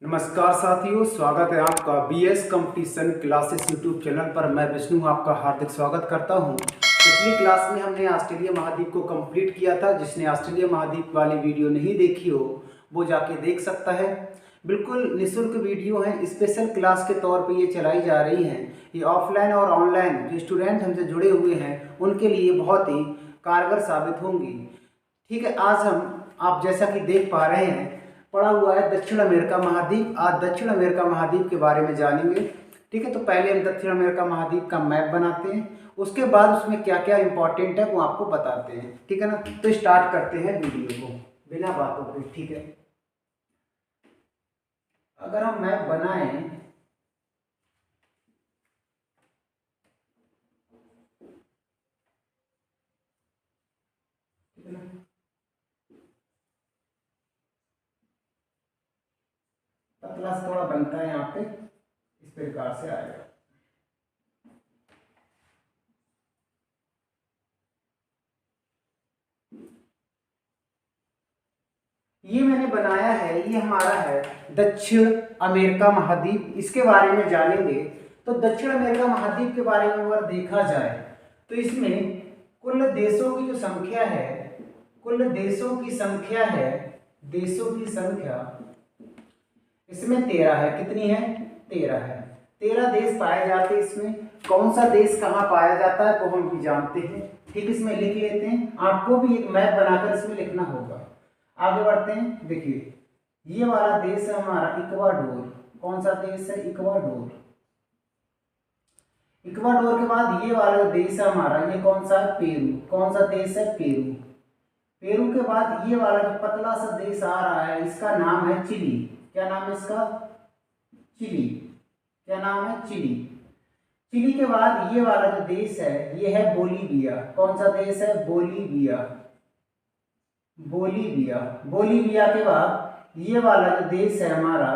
नमस्कार साथियों, स्वागत है आपका BS competition classes YouTube channel पर। मैं विष्णु आपका हार्दिक स्वागत करता हूं। पिछली क्लास में हमने ऑस्ट्रेलिया महाद्वीप को कंप्लीट किया था। जिसने ऑस्ट्रेलिया महाद्वीप वाली वीडियो नहीं देखी हो वो जाके देख सकता है। बिल्कुल निःशुल्क वीडियो है, स्पेशल क्लास के तौर पर ये चलाई जा रही हैं। ये ऑफलाइन और ऑनलाइन जो स्टूडेंट हमसे जुड़े हुए हैं उनके लिए बहुत ही कारगर साबित होंगी। ठीक है, आज आप जैसा कि देख पा रहे हैं पड़ा हुआ है दक्षिण अमेरिका महाद्वीप। आज दक्षिण अमेरिका महाद्वीप के बारे में जानेंगे। ठीक है, तो पहले हम दक्षिण अमेरिका महाद्वीप का मैप बनाते हैं, उसके बाद उसमें क्या क्या इंपॉर्टेंट है वो आपको बताते हैं। ठीक है ना, तो स्टार्ट करते हैं वीडियो को बिना बातों के। ठीक है, अगर हम मैप बनाएं पतला सा थोड़ा बनता है यहाँ पे, इस प्रकार से आएगा। ये मैंने बनाया है, ये हमारा है दक्षिण अमेरिका महाद्वीप। इसके बारे में जानेंगे। तो दक्षिण अमेरिका महाद्वीप के बारे में अगर देखा जाए तो इसमें कुल देशों की जो संख्या है, कुल देशों की संख्या है, देशों की संख्या इसमें 13 है। कितनी है? 13 है। 13 देश पाए जाते हैं इसमें। कौन सा देश कहाँ पाया जाता है वो हम भी जानते हैं। ठीक, इसमें लिख लेते हैं। आपको भी एक मैप बनाकर इसमें लिखना होगा। आगे बढ़ते हैं। देखिए, ये वाला देश है हमारा इक्वाडोर। कौन सा देश है? इक्वाडोर। इक्वाडोर के बाद ये वाला देश है हमारा, ये कौन सा है? पेरू। कौन सा देश है? पेरू। पेरू के बाद ये वाला जो पतला सा देश आ रहा है इसका नाम है चिली। क्या नाम है इसका? चिली। क्या नाम है? चिली। चिली के बाद ये वाला जो देश है ये है बोलीविया। कौन सा देश है? बोलीविया। बोलीविया। बोलीविया के बाद ये वाला जो देश है हमारा,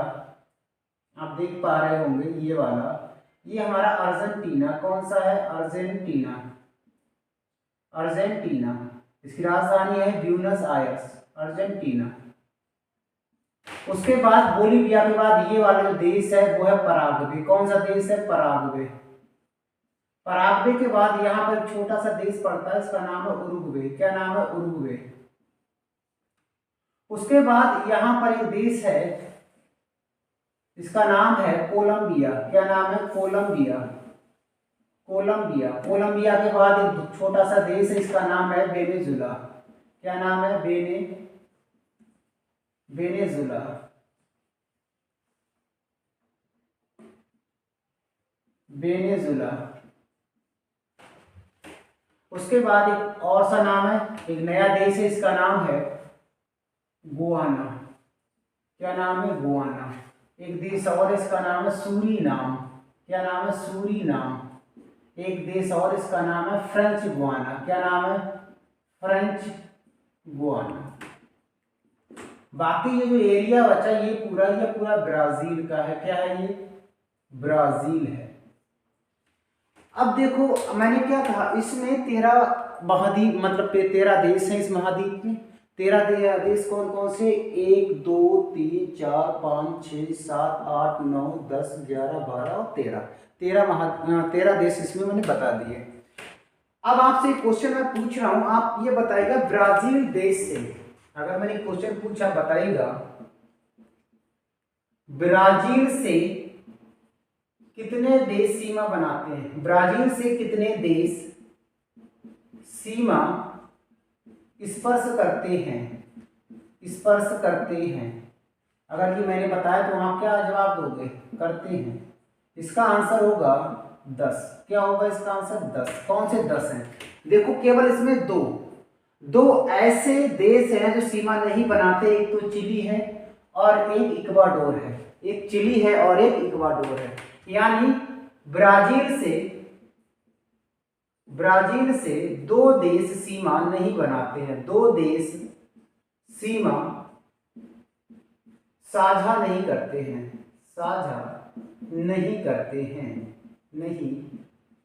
आप देख पा रहे होंगे ये वाला, ये हमारा अर्जेंटीना। कौन सा है? अर्जेंटीना। अर्जेंटीना। इसकी राजधानी है ब्यूनस आयर्स। अर्जेंटीना। उसके बाद बोलीविया के बाद ये वाला जो देश है वो है पराग्वे। कौन सा देश है? पराग्वे। पराग्वे के बाद यहाँ पर छोटा सा देश पड़ता है, इसका नाम है उरुग्वे। क्या नाम है? उरुग्वे। उसके बाद यहाँ पर एक देश है, इसका नाम है कोलंबिया। क्या नाम है? कोलंबिया। कोलंबिया। कोलंबिया के बाद एक छोटा सा देश है, इसका नाम है वेनेजुला। क्या नाम है? वेनेजुला। वेनेजुला। उसके बाद एक और सा नाम है, एक नया देश है, इसका नाम है गुआना। क्या नाम है? गुआना। एक देश और, इसका नाम है सूरीनाम। क्या नाम है? सूरीनाम। एक देश और, इसका नाम है फ्रेंच गुआना। क्या नाम है? French Guana. बाकी ये जो एरिया बचा ये पूरा ब्राजील का है। क्या है? ये ब्राजील है। अब देखो मैंने क्या कहा, इसमें 13 महाद्वीप मतलब 13 देश हैं इस महाद्वीप में। 13 देश कौन कौन से? 1 2 3 4 5 6 7 8 9 10 11 12 और 13। 13 देश इसमें मैंने बता दिए। अब आपसे क्वेश्चन मैं पूछ रहा हूं, आप ये बताइएगा ब्राजील देश से, अगर मैंने क्वेश्चन पूछा बताइएगा ब्राजील से कितने देश सीमा बनाते हैं? ब्राजील से कितने देश सीमा स्पर्श करते हैं? स्पर्श करते हैं। अगर ये मैंने बताया तो आप क्या जवाब दोगे? करते हैं। इसका आंसर होगा 10। क्या होगा इसका आंसर? 10। कौन से 10 हैं? देखो केवल इसमें दो ऐसे देश हैं जो सीमा नहीं बनाते। एक तो चिली है और एक इक्वाडोर है। एक चिली है और एक इक्वाडोर है। यानी ब्राजील से 2 देश सीमा नहीं बनाते हैं। 2 देश सीमा साझा नहीं करते हैं। साझा नहीं करते हैं। नहीं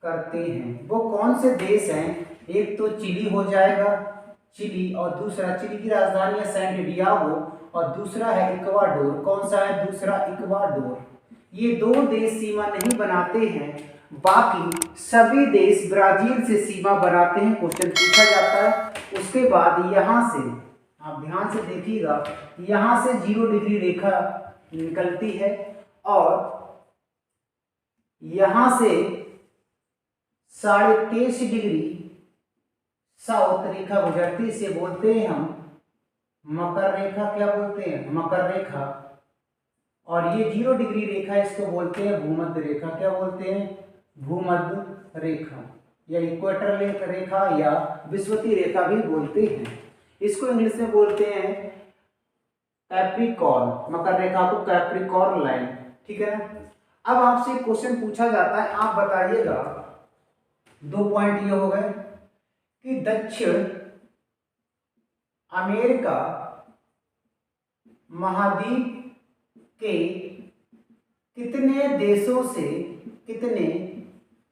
करते हैं। वो कौन से देश हैं? एक तो चिली हो जाएगा, चिली, और दूसरा चिली की राजधानी है सैंट डियागो, और दूसरा है इक्वाडोर। कौन सा है दूसरा? इक्वाडोर। ये दो देश सीमा नहीं बनाते हैं, बाकी सभी देश ब्राजील से सीमा बनाते हैं, क्वेश्चन पूछा जाता है। उसके बाद यहाँ से आप ध्यान से देखिएगा, यहाँ से 0 डिग्री रेखा निकलती है और यहाँ से 23.5 डिग्री साउथ रेखा गुजरती, से बोलते हैं हम मकर रेखा। क्या बोलते हैं? मकर रेखा। और ये 0 डिग्री रेखा, इसको बोलते हैं भूमध्य रेखा। क्या बोलते हैं? भूमध्य रेखा या इक्वेटर रेखा या विषुवतीय रेखा भी बोलते हैं। इसको इंग्लिश में बोलते हैं कैप्रिकॉर्न। मकर रेखा को कैप्रिकॉर्न लाइन, ठीक है ना। अब आपसे क्वेश्चन पूछा जाता है, आप बताइएगा, 2 पॉइंट ये हो गए कि दक्षिण अमेरिका महाद्वीप के कितने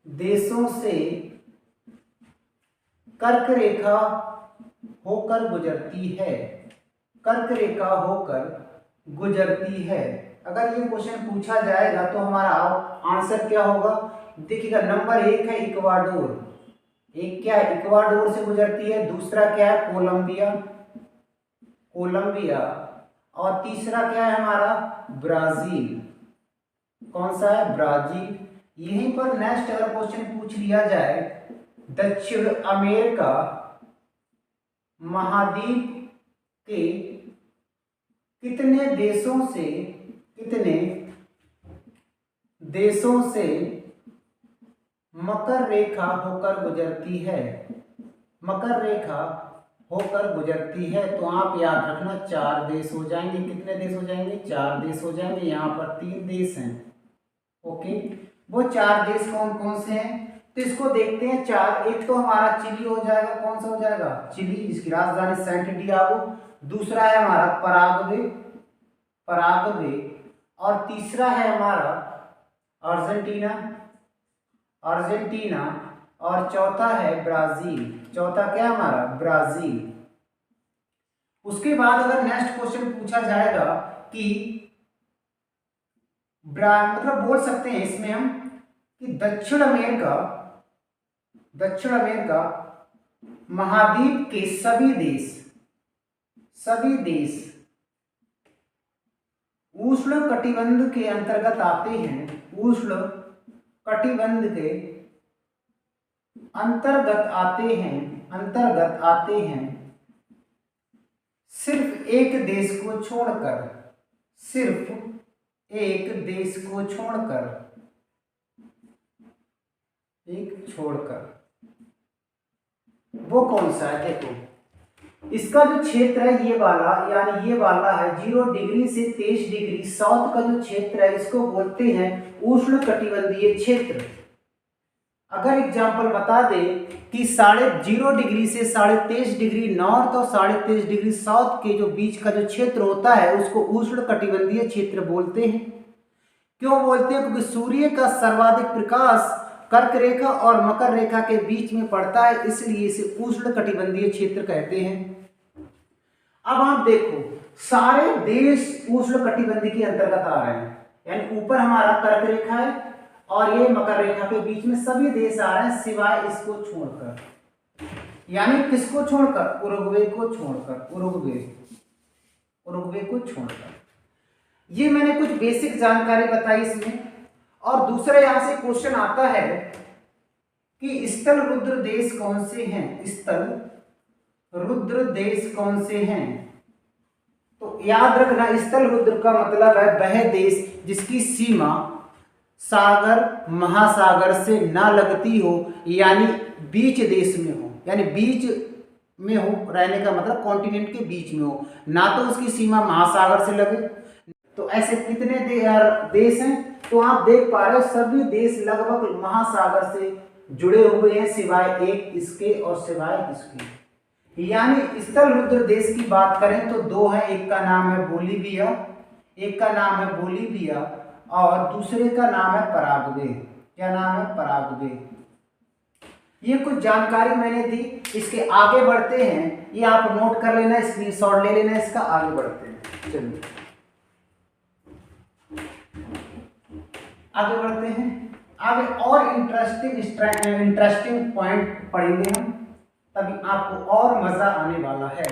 देशों से कर्क रेखा होकर गुजरती है? कर्क रेखा होकर गुजरती है। अगर ये क्वेश्चन पूछा जाएगा तो हमारा आंसर क्या होगा? देखिएगा, नंबर 1 है इक्वाडोर। एक क्या है? इक्वाडोर से गुजरती है। दूसरा क्या है? कोलंबिया। और तीसरा क्या है हमारा? ब्राजील। कौन सा है? ब्राजील। यहीं पर नेक्स्ट अगर क्वेश्चन पूछ लिया जाए, दक्षिण अमेरिका महाद्वीप के कितने देशों से मकर रेखा होकर गुजरती है? मकर रेखा होकर गुजरती है, तो आप याद रखना 4 देश हो जाएंगे। कितने देश हो जाएंगे? 4 देश हो जाएंगे। यहाँ पर 3 देश हैं। ओके, वो 4 देश कौन कौन से हैं? तो इसको देखते हैं। 4, एक तो हमारा चिली हो जाएगा। कौन सा हो जाएगा? चिली, जिसकी राजधानी सेंट डियागो। दूसरा है हमारा पराग्वे। और तीसरा है हमारा अर्जेंटीना। और चौथा है ब्राजील। चौथा क्या है हमारा? ब्राजील। उसके बाद अगर नेक्स्ट क्वेश्चन पूछा जाएगा कि मतलब बोल सकते हैं इसमें हम कि दक्षिण अमेरिका महाद्वीप के सभी देश उष्ण कटिबंध के अंतर्गत आते हैं। उष्ण कटिबंध के अंतर्गत आते हैं सिर्फ एक देश को छोड़कर। वो कौन सा है? देखो, इसका जो क्षेत्र है ये वाला, यानी ये वाला है 0 डिग्री से 23 डिग्री साउथ का जो क्षेत्र है, इसको बोलते हैं उष्ण कटिबंधीय क्षेत्र। अगर एग्जाम्पल बता दें कि 0.5 डिग्री से 23.5 डिग्री नॉर्थ और 23.5 डिग्री साउथ के जो बीच का जो क्षेत्र होता है, उसको उष्ण कटिबंधीय क्षेत्र बोलते हैं। क्यों बोलते हैं? क्योंकि सूर्य का सर्वाधिक प्रकाश कर्क रेखा और मकर रेखा के बीच में पड़ता है, इसलिए इसे उष्ण कटिबंधीय क्षेत्र कहते हैं। अब आप देखो, सारे देश उष्ण कटिबंधीय के अंतर्गत आ रहे हैं, यानी ऊपर हमारा कर्क रेखा है और ये मकर रेखा के बीच में सभी देश आ रहे हैं, सिवाय इसको छोड़कर। यानी किसको छोड़कर? उरुग्वे को छोड़कर। ये मैंने कुछ बेसिक जानकारी बताई इसमें। और दूसरा यहां से क्वेश्चन आता है कि स्थल रुद्र देश कौन से हैं? तो याद रखना, स्थल रुद्र का मतलब है वह देश जिसकी सीमा सागर महासागर से ना लगती हो, यानी बीच देश में हो, यानी बीच में हो। रहने का मतलब कॉन्टिनेंट के बीच में हो, ना तो उसकी सीमा महासागर से लगे। तो ऐसे कितने देश हैं? तो आप देख पा रहे हो सभी देश लगभग महासागर से जुड़े हुए हैं, सिवाय एक इसके और सिवाय इसके। यानी स्थल रुद्र देश की बात करें तो 2 है। एक का नाम है बोलीविया और दूसरे का नाम है पराग्वे। क्या नाम है? पराग्वे। ये कुछ जानकारी मैंने दी। इसके आगे बढ़ते हैं, ये आप नोट कर लेना, स्क्रीनशॉट ले लेना इसका। आगे बढ़ते हैं। चलिए आगे बढ़ते हैं। आगे और इंटरेस्टिंग पॉइंट पढ़ेंगे हम, तभी आपको और मजा आने वाला है।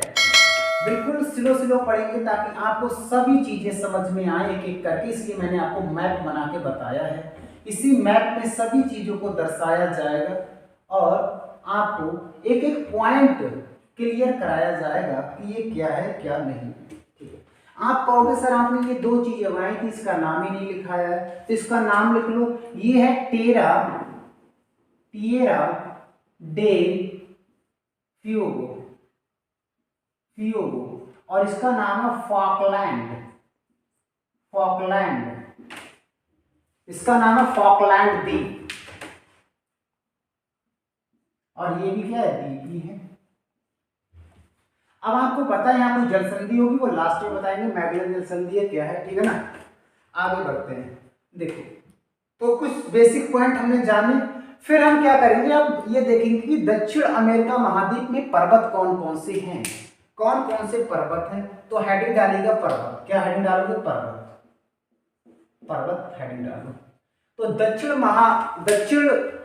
बिल्कुल स्लो स्लो पढ़ेंगे ताकि आपको सभी चीजें समझ में आए एक एक करके, इसलिए मैंने आपको मैप बना के बताया है। इसी मैप में सभी चीजों को दर्शाया जाएगा और आपको एक एक पॉइंट क्लियर कराया जाएगा कि ये क्या है क्या नहीं। ठीक है, आप कहोगे सर आपने ये दो चीजें बनाई थी, इसका नाम ही नहीं लिखाया है, तो इसका नाम लिख लो। ये है टिएरा डेल फ्यूगो और इसका नाम है फॉकलैंड। इसका नाम है फॉकलैंड द्वीप, और ये भी क्या है, द्वीप ही है। अब आपको पता है यहाँ कोई जल संधि होगी, वो लास्ट में बताएंगे मैगेलन जल संधि है क्या है, ठीक है ना। आगे बढ़ते हैं। देखो तो कुछ बेसिक पॉइंट हमने जाने, फिर हम क्या करेंगे, अब ये देखेंगे कि दक्षिण अमेरिका महाद्वीप में पर्वत कौन कौन से हैं, कौन कौन से पर्वत हैं। तो हेडिंग डालेगा पर्वत, क्या हेडिंग डालोगे, पर्वत हेडिंग डालो। तो दक्षिण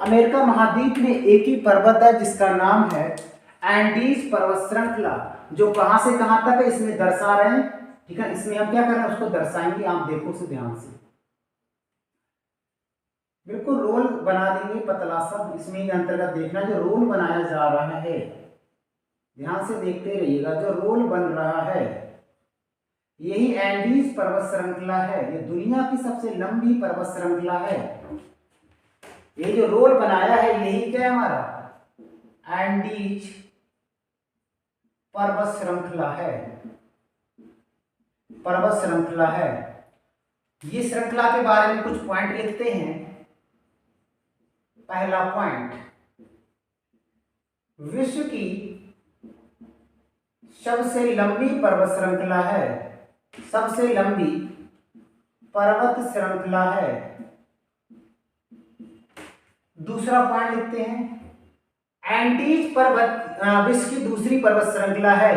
अमेरिका महाद्वीप में एक ही पर्वत है जिसका नाम है एंडीज पर्वत श्रृंखला, जो कहां से कहां तक है इसमें दर्शा रहे हैं। ठीक है, इसमें हम क्या कर रहे हैं उसको दर्शाएंगे, आप देखो से ध्यान से, बिल्कुल रोल बना देंगे पतला सा, इसमें ही अंतर्गत देखना जो रोल बनाया जा रहा है, ध्यान से देखते रहिएगा। जो रोल बन रहा है यही एंडीज पर्वत श्रृंखला है, ये दुनिया की सबसे लंबी पर्वत श्रृंखला है। ये जो रोल बनाया है यही क्या है हमारा, एंडीज पर्वत श्रृंखला है, पर्वत श्रृंखला है। ये श्रृंखला के बारे में कुछ पॉइंट लिखते हैं। पहला पॉइंट, विश्व की सबसे लंबी पर्वत श्रृंखला है, सबसे लंबी पर्वत श्रृंखला है। दूसरा पॉइंट लिखते हैं, एंडीज पर्वत विश्व की दूसरी पर्वत श्रृंखला है।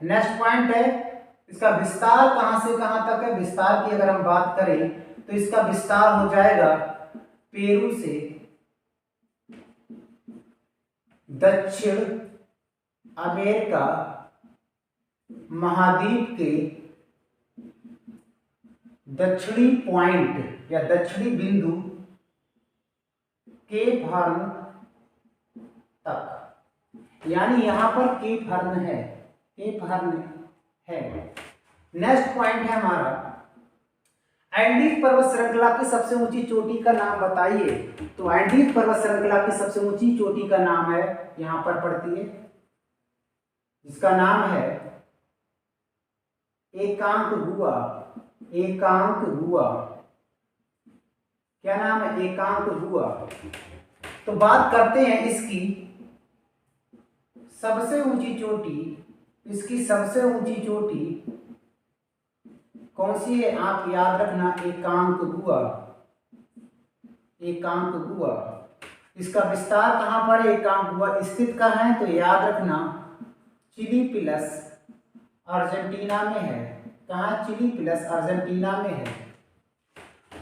नेक्स्ट पॉइंट है, इसका विस्तार कहां से कहां तक है। विस्तार की अगर हम बात करें तो इसका विस्तार हो जाएगा पेरू से दक्षिण अमेरिका महाद्वीप के दक्षिणी पॉइंट या दक्षिणी बिंदु केप हॉर्न तक, यानी यहां पर केप हॉर्न है, केप हॉर्न है। नेक्स्ट पॉइंट है हमारा, एंडीज पर्वत श्रृंखला की सबसे ऊंची चोटी का नाम बताइए। तो एंडीज पर्वत श्रृंखला की सबसे ऊंची चोटी का नाम है, यहां पर पड़ती है, जिसका नाम है एकांकगुआ। एकांकगुआ, क्या नाम है, एकांकगुआ। तो बात करते हैं इसकी सबसे ऊंची चोटी, इसकी सबसे ऊंची चोटी कौन सी है, आप याद रखना, एकांकगुआ। एकांकगुआ, इसका विस्तार कहां पर है, एकांकगुआ स्थित कहां है, तो याद रखना चिली प्लस अर्जेंटीना में है। कहां, चिली प्लस अर्जेंटीना में है।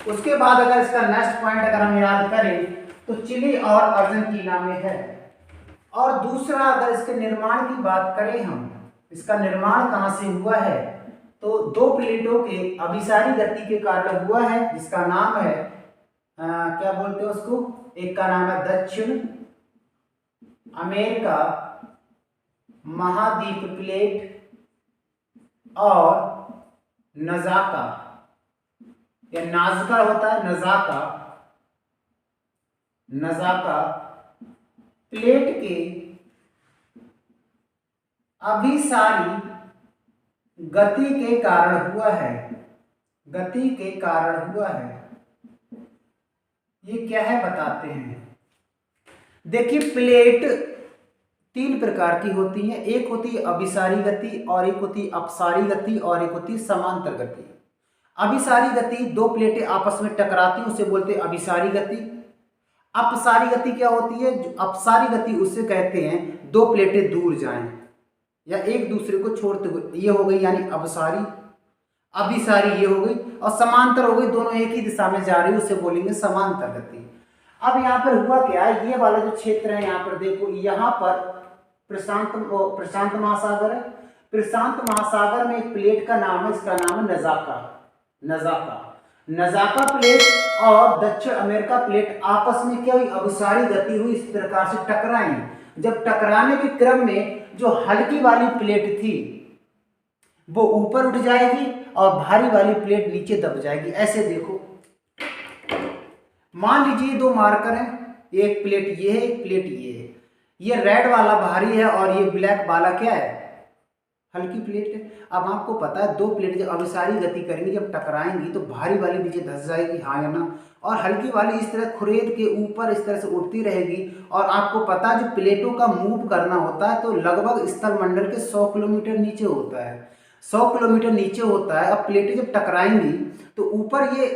उसके बाद अगर इसका नेक्स्ट पॉइंट अगर हम याद करें तो चिली और अर्जेंटीना में है। और दूसरा अगर इसके निर्माण की बात करें हम, इसका निर्माण कहां से हुआ है, तो दो प्लेटों के अभिसारी गति के कारण हुआ है, जिसका नाम है क्या बोलते हैं उसको, एक का नाम है दक्षिण अमेरिका महाद्वीप प्लेट और नजाका या नाजका होता है, नजाका, नजाका प्लेट के अभिसारी गति के कारण हुआ है, गति के कारण हुआ है। ये क्या है बताते हैं। देखिए प्लेट तीन प्रकार की होती हैं, एक होती है अभिसारी गति और एक होती है अपसारी गति और एक होती है समांतर गति। अभिसारी गति, दो प्लेटें आपस में टकराती हैं उसे बोलते हैं अभिसारी गति। अपसारी गति क्या होती है, जो अपसारी गति उससे कहते हैं दो प्लेटें दूर जाएं या एक दूसरे को छोड़ते हुए, ये हो गई यानी अपसारी। अभिसारी ये हो गई, और समांतर हो गई, दोनों एक ही दिशा में जा रही है, उसे बोलेंगे समांतर गति। अब यहाँ पर हुआ क्या है, ये वाला जो क्षेत्र है यहाँ पर देखो, यहाँ पर प्रशांत महासागर है। प्रशांत महासागर में एक प्लेट का नाम है, इसका नाम है नजाका। नजाका नजाका प्लेट और दक्षिण अमेरिका प्लेट आपस में क्या हुई, अभिसारी गति हुई, इस प्रकार से टकराई। जब टकराने के क्रम में जो हल्की वाली प्लेट थी वो ऊपर उठ जाएगी और भारी वाली प्लेट नीचे दब जाएगी। ऐसे देखो, मान लीजिए दो मार्कर हैं, एक प्लेट ये है, एक प्लेट ये है। ये रेड वाला भारी है और ये ब्लैक वाला क्या है, हल्की प्लेट है। अब आपको पता है दो प्लेट जब अभिसारी गति करेंगी, जब टकराएंगी तो भारी वाली नीचे धंस जाएगी, हाँ या ना, और हल्की वाली इस तरह खुरेद के ऊपर इस तरह से उठती रहेगी। और आपको पता है जो प्लेटों का मूव करना होता है तो लगभग स्थल मंडल के 100 किलोमीटर नीचे होता है, 100 किलोमीटर नीचे होता है। अब प्लेटें जब टकराएंगी तो ऊपर ये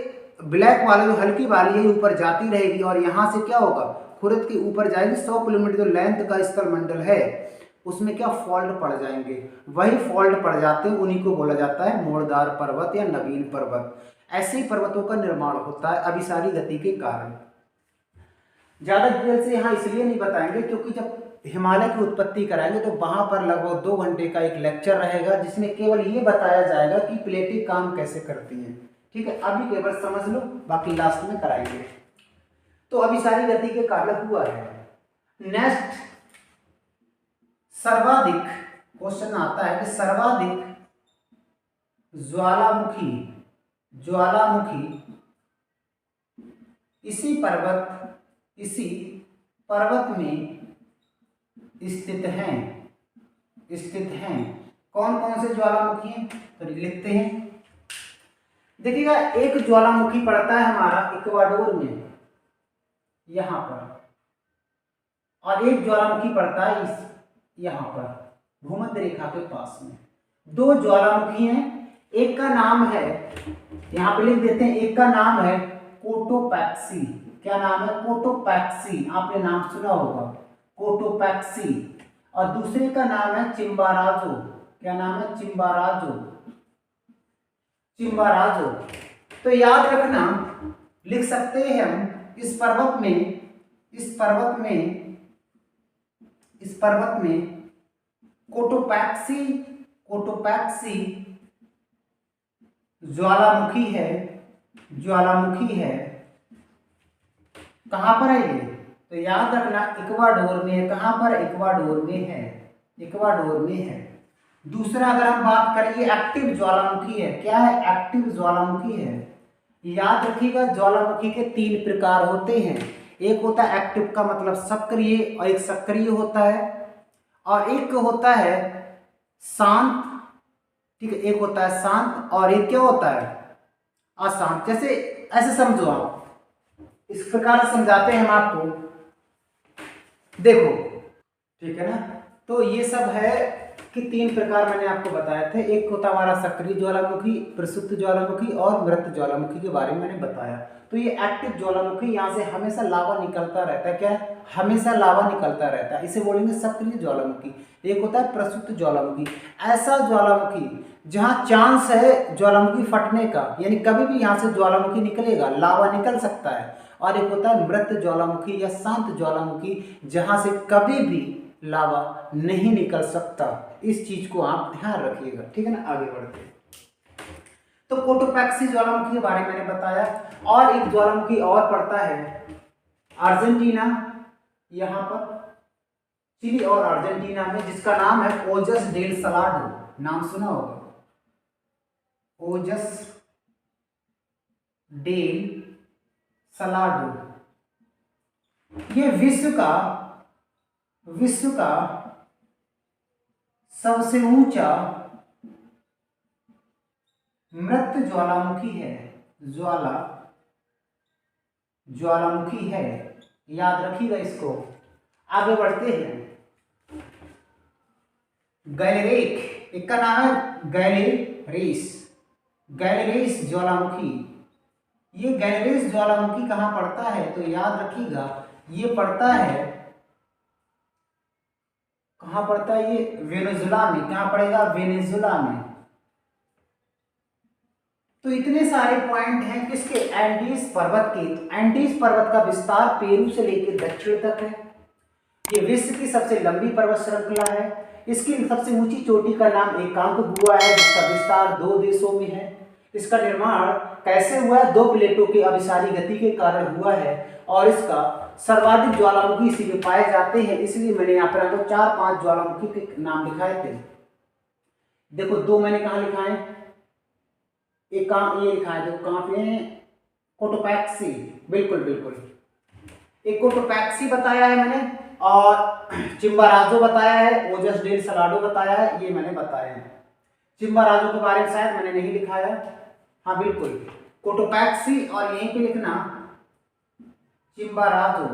ब्लैक वाली जो हल्की वाली है ऊपर जाती रहेगी और यहाँ से क्या होगा, खुरद के ऊपर जाएगी। 100 किलोमीटर जो लेंथ का स्थल मंडल है उसमें क्या फॉल्ट पड़ जाएंगे, वही फॉल्ट पड़ जाते हैं, उन्हीं को बोला जाता है मोड़दार पर्वत या नवीन पर्वत। ऐसे ही पर्वतों का निर्माण होता है अभिसारी गति के कारण। ज्यादा डिटेल से यहाँ इसलिए नहीं बताएंगे क्योंकि जब हिमालय की उत्पत्ति कराएंगे तो वहां पर लगभग 2 घंटे का एक लेक्चर रहेगा जिसमें केवल ये बताया जाएगा कि प्लेटें काम कैसे करती हैं। ठीक है, अभी केवल समझ लो, बाकी लास्ट में कराएंगे। तो अभिसारी गति के कारण हुआ है। नेक्स्ट, सर्वाधिक क्वेश्चन आता है कि सर्वाधिक ज्वालामुखी इसी पर्वत में स्थित हैं। कौन कौन से ज्वालामुखी हैं तो लिखते हैं। देखिएगा, एक ज्वालामुखी पड़ता है हमारा इक्वाडोर में यहां पर, और एक ज्वालामुखी पड़ता है यहां पर भूमध्य रेखा के पास में। दो ज्वालामुखी हैं, एक का नाम है, यहां पे लिख देते हैं, एक का नाम है कोटोपैक्सी। क्या नाम है, कोटोपैक्सी, आपने नाम सुना होगा कोटोपैक्सी। और दूसरे का नाम है चिम्बाराजो। क्या नाम है, चिम्बाराजो। तो याद रखना, लिख सकते हैं हम इस पर्वत में कोटोपैक्सी ज्वालामुखी है। कहां पर है ये, तो याद रखना इक्वाडोर में है। कहां पर, इक्वाडोर में है। दूसरा अगर हम बात करें, ये एक्टिव ज्वालामुखी है। क्या है, एक्टिव ज्वालामुखी है। याद रखिएगा, ज्वालामुखी के 3 प्रकार होते हैं। एक होता है एक्टिव का मतलब सक्रिय, और एक सक्रिय होता है, और एक होता है शांत। ठीक है, एक होता है शांत और एक क्या होता है, अशांत। जैसे ऐसे समझो आप, इस प्रकार समझाते हैं हम आपको, देखो, ठीक है ना। तो ये सब है कि 3 प्रकार मैंने आपको बताए थे। एक होता हमारा सक्रिय ज्वालामुखी, प्रसुप्त ज्वालामुखी और मृत ज्वालामुखी के बारे में मैंने बताया। तो ये एक्टिव ज्वालामुखी, यहाँ से हमेशा लावा निकलता रहता है। क्या है, हमेशा लावा निकलता रहता है, इसे बोलेंगे सक्रिय ज्वालामुखी। एक होता है प्रसुप्त ज्वालामुखी, ऐसा ज्वालामुखी जहाँ चांस है ज्वालामुखी फटने का, यानी कभी भी यहाँ से ज्वालामुखी निकलेगा, लावा निकल सकता है। और एक होता है मृत ज्वालामुखी या शांत ज्वालामुखी, जहाँ से कभी भी लावा नहीं निकल सकता। इस चीज को आप ध्यान रखिएगा, ठीक है ना। आगे बढ़ते हैं, तो कोटोपैक्सी ज्वालामुखी के बारे में मैंने बताया। और एक ज्वालामुखी और पड़ता है अर्जेंटीना, यहाँ पर चिली और अर्जेंटीना में, जिसका नाम है ओजस डेल सलाडो। नाम सुना होगा, ओजस डेल सलाडो। ये विश्व का सबसे ऊंचा मृत ज्वालामुखी है। याद रखिएगा इसको। आगे बढ़ते हैं, गैलेरेक, एक का नाम है गैलेरेस ज्वालामुखी। ये गैलेरेस ज्वालामुखी कहाँ पड़ता है, तो याद रखिएगा, ये पड़ता है, कहाँ पड़ता है, ये वेनेजुला में। कहाँ पड़ेगा, वेनेजुला में। तो इतने सारे पॉइंट हैं किसके, एंडीज पर्वत के। तो एंडीज पर्वत का विस्तार पेरू से लेकर दक्षिण तक है। ये विश्व की सबसे लंबी पर्वत श्रृंखला है। इसकी सबसे ऊंची चोटी का नाम एकांकगुआ है, जिसका विस्तार 2 देशों में है। इसका निर्माण कैसे हुआ है, 2 प्लेटों की अभिसारी गति के कारण हुआ है और इसका सर्वाधिक ज्वालामुखी इसी में पाए जाते हैं। इसलिए मैंने यहाँ पर आपको 4-5 ज्वालामुखी के नाम लिखाए थे। देखो 2 मैंने कहाँ लिखा है, एक कहाँ ये लिखा है, देखो कहाँ पे है, कोटोपैक्सी, बिल्कुल बिल्कुल, एक कोटोपैक्सी बताया है मैंने और चिम्बाराजो बताया है, ओजस डेल सलाडो बताया है, ये मैंने बताया है। चिम्बाराजो के बारे में शायद मैंने नहीं लिखाया, हाँ बिल्कुल कोटोपैक्सी, और यहीं पे लिखना चिम्बाराजो।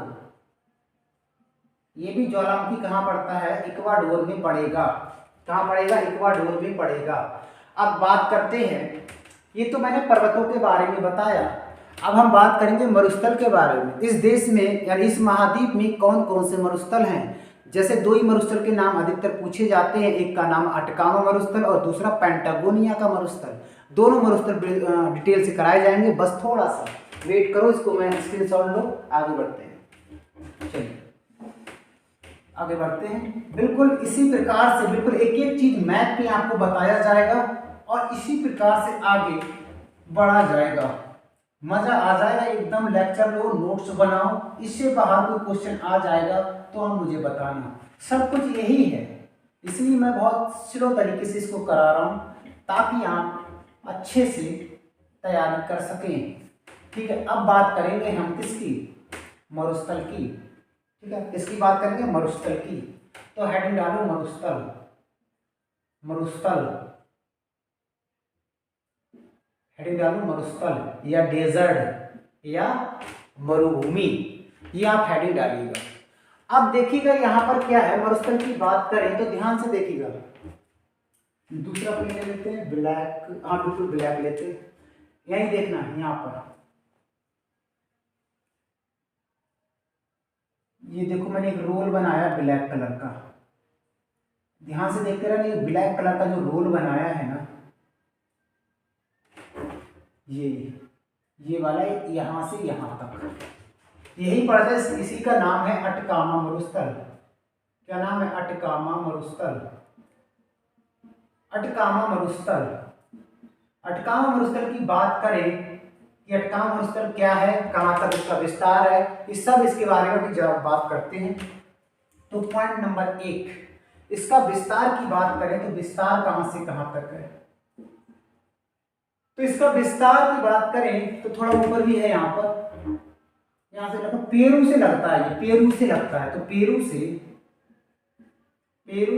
ये भी ज्वालामुखी कहाँ पड़ता है, इक्वाडोर में पड़ेगा। कहाँ पड़ेगा, इक्वाडोर में पड़ेगा। अब बात करते हैं, ये तो मैंने पर्वतों के बारे में बताया, अब हम बात करेंगे मरुस्थल के बारे में। इस देश में यानी इस महाद्वीप में कौन कौन से मरुस्थल हैं। जैसे 2 ही मरुस्थल के नाम अधिकतर पूछे जाते हैं, एक का नाम अटकामा मरुस्थल और दूसरा पेंटागोनिया का मरुस्थल। दोनों मरुस्थल डिटेल से कराए जाएंगे, बस थोड़ा सा वेट करो, इसको मैं स्क्रीनशॉट लो, आगे बढ़ते हैं। चलिए आगे बढ़ते हैं। बिल्कुल इसी प्रकार से बिल्कुल एक एक चीज मैप पे आपको बताया जाएगा और इसी प्रकार से आगे बढ़ा जाएगा। मजा आ जाएगा एकदम, लेक्चर लो, नोट्स बनाओ, इससे बाहर कोई क्वेश्चन आ जाएगा तो हम मुझे बताना। सब कुछ यही है, इसलिए मैं बहुत स्लो तरीके से इसको करा रहा हूँ ताकि आप अच्छे से तैयारी कर सकें। ठीक है, अब बात करेंगे हम किसकी, मरुस्थल की। ठीक है, किसकी बात करेंगे, मरुस्थल की। तो हेडिंग डालो मरुस्थल, मरुस्थल हेडिंग डालो मरुस्थल या डेजर्ट या मरुभूमि, ये आप हेडिंग डालिएगा। अब देखिएगा यहाँ पर क्या है, मरुस्थल की बात करें तो ध्यान से देखिएगा। दूसरा पेन ले लेते हैं, ब्लैक, हाँ बिल्कुल ब्लैक लेते हैं, यही देखना है यहाँ पर। ये देखो मैंने एक रोल बनाया ब्लैक कलर का, ध्यान से देखते रहना। ये ब्लैक कलर का जो रोल बनाया है ना, ये वाला यहाँ से यहाँ तक यही पड़ता है, इसी का नाम है अटकामा मरुस्थल। क्या नाम है, अटकामा मरुस्थल। अटकामा मरुस्थल, अटकामा मरुस्थल की बात करें कि अटकामा मरुस्थल क्या है, कहाँ तक इसका विस्तार है, इस सब इसके बारे में भी जब बात करते हैं। तो पॉइंट नंबर 1, इसका विस्तार की बात करें तो विस्तार कहाँ से कहाँ तक है। तो इसका विस्तार की बात करें तो थोड़ा ऊपर भी है, यहाँ पर, यहाँ से लगता पेरू से लगता है, ये पेरू से लगता है, तो पेरू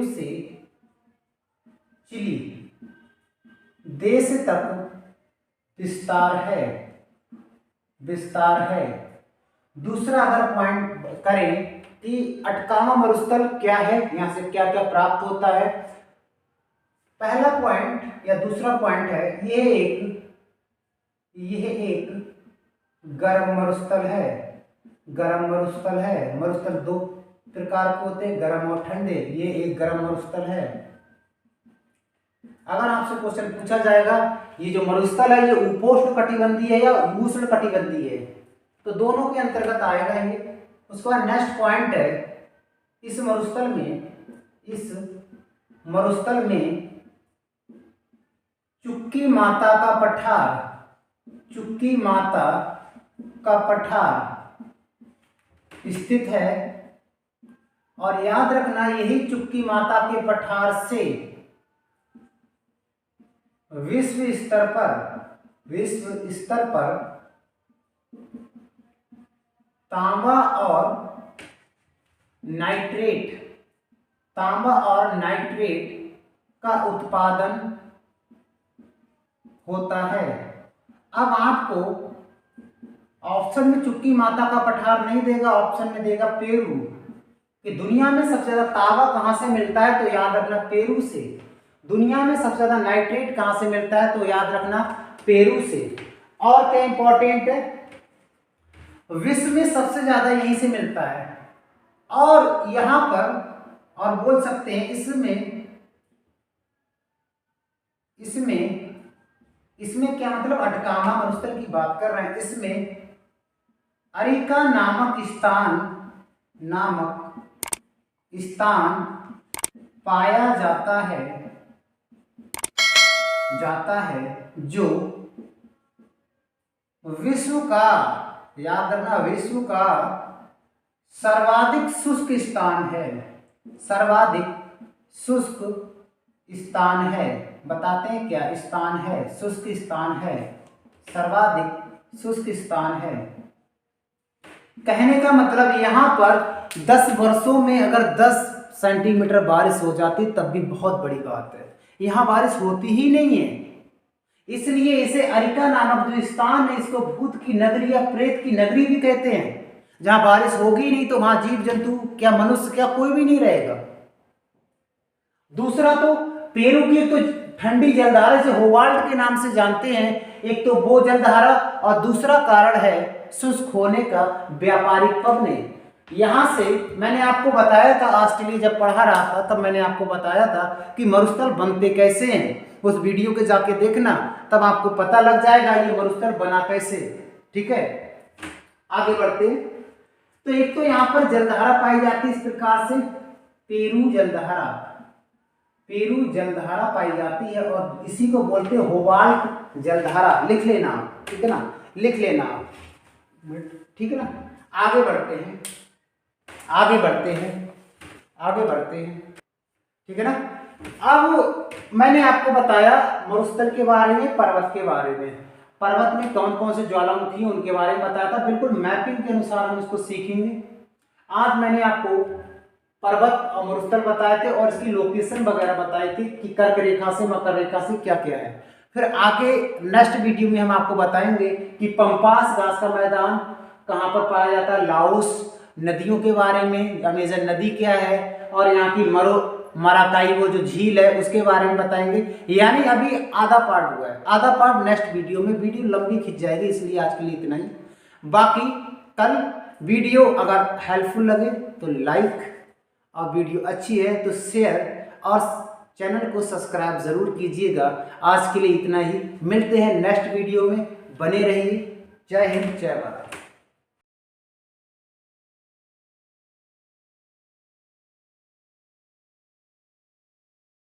से चिली देश तक विस्तार है। दूसरा अगर पॉइंट करें कि अटकामा मरुस्थल क्या है, यहां से क्या क्या प्राप्त होता है। पहला पॉइंट या दूसरा पॉइंट है, यह एक गर्म मरुस्थल है। मरुस्थल 2 प्रकार के होते हैं, गर्म और ठंडे। ये एक गर्म मरुस्थल है। अगर आपसे क्वेश्चन पूछा जाएगा ये जो मरुस्थल है ये उपोष्ण कटिबंधीय है या उष्ण कटिबंधीय है, तो दोनों के अंतर्गत आएगा ये। उसके बाद नेक्स्ट पॉइंट है, इस मरुस्थल में चुक्की माता का पठार स्थित है। और याद रखना यही चुक्की माता के पठार से विश्व स्तर पर तांबा और नाइट्रेट का उत्पादन होता है। अब आपको ऑप्शन में चुक्की माता का पठार नहीं देगा, ऑप्शन में देगा पेरू। कि दुनिया में सबसे ज्यादा तांबा कहां से मिलता है, तो याद रखना पेरू से। दुनिया में सबसे ज्यादा नाइट्रेट कहां से मिलता है, तो याद रखना पेरू से। और क्या इंपॉर्टेंट है, विश्व में सबसे ज्यादा यहीं से मिलता है। और यहां पर और बोल सकते हैं इसमें इसमें क्या मतलब अटकामा मरुस्थल की बात कर रहे हैं। इसमें अरिका नामक स्थान पाया जाता है जो विश्व का, याद रखना, विश्व का सर्वाधिक शुष्क स्थान है। सर्वाधिक शुष्क स्थान है। बताते हैं क्या स्थान है? शुष्क स्थान है, सर्वाधिक शुष्क स्थान है। कहने का मतलब यहाँ पर 10 वर्षों में अगर 10 सेंटीमीटर बारिश हो जाती तब भी बहुत बड़ी बात है। यहाँ बारिश होती ही नहीं है, इसलिए इसे अरिका नामक जो स्थान है इसको भूत की नगरी या प्रेत की नगरी भी कहते हैं। जहां बारिश होगी नहीं तो वहां जीव जंतु क्या, मनुष्य क्या, कोई भी नहीं रहेगा। दूसरा तो पेरू की तो ठंडी जलधारा से होवाल्ट के नाम से जानते हैं। एक तो वो जलधारा और दूसरा कारण है शुष्क होने का व्यापारिक पवने। यहां से मैंने आपको बताया था, ऑस्ट्रेलिया जब पढ़ा रहा था तब मैंने आपको बताया था कि मरुस्थल बनते कैसे हैं। उस वीडियो के जाके देखना, तब आपको पता लग जाएगा ये मरुस्थल बना कैसे। ठीक है, आगे बढ़ते हैं। तो एक तो यहाँ पर जलधारा पाई जाती है इस प्रकार से, पेरू जलधारा पाई जाती है और इसी को बोलते हैं होवाल्ट जलधारा। लिख लेना, ठीक है ना, लिख लेना, ठीक है ना। आगे बढ़ते हैं, ठीक है ना। अब मैंने आपको बताया मरुस्थल के बारे में, पर्वत के बारे में। पर्वत में कौन कौन से ज्वालामुखी हैं उनके बारे में बताया था। बिल्कुल मैपिंग के अनुसार हम इसको सीखेंगे। आज मैंने आपको पर्वत और मरुस्थल बताए थे और इसकी लोकेशन वगैरह बताई थी कि कर्क रेखा से मकर रेखा से क्या क्या है। फिर आगे नेक्स्ट वीडियो में हम आपको बताएंगे कि पंपास घास का मैदान कहाँ पर पाया जाता है, लाओस, नदियों के बारे में, अमेजन नदी क्या है, और यहाँ की मराकाई वो जो झील है उसके बारे में बताएंगे। यानी अभी आधा पार्ट हुआ है, आधा पार्ट नेक्स्ट वीडियो में। वीडियो लंबी खिंच जाएगी, इसलिए आज के लिए इतना ही। बाकी कल वीडियो अगर हेल्पफुल लगे तो लाइक, और वीडियो अच्छी है तो शेयर, और चैनल को सब्सक्राइब जरूर कीजिएगा। आज के लिए इतना ही, मिलते हैं नेक्स्ट वीडियो में, बने रहिए। जय हिंद, जय भारत।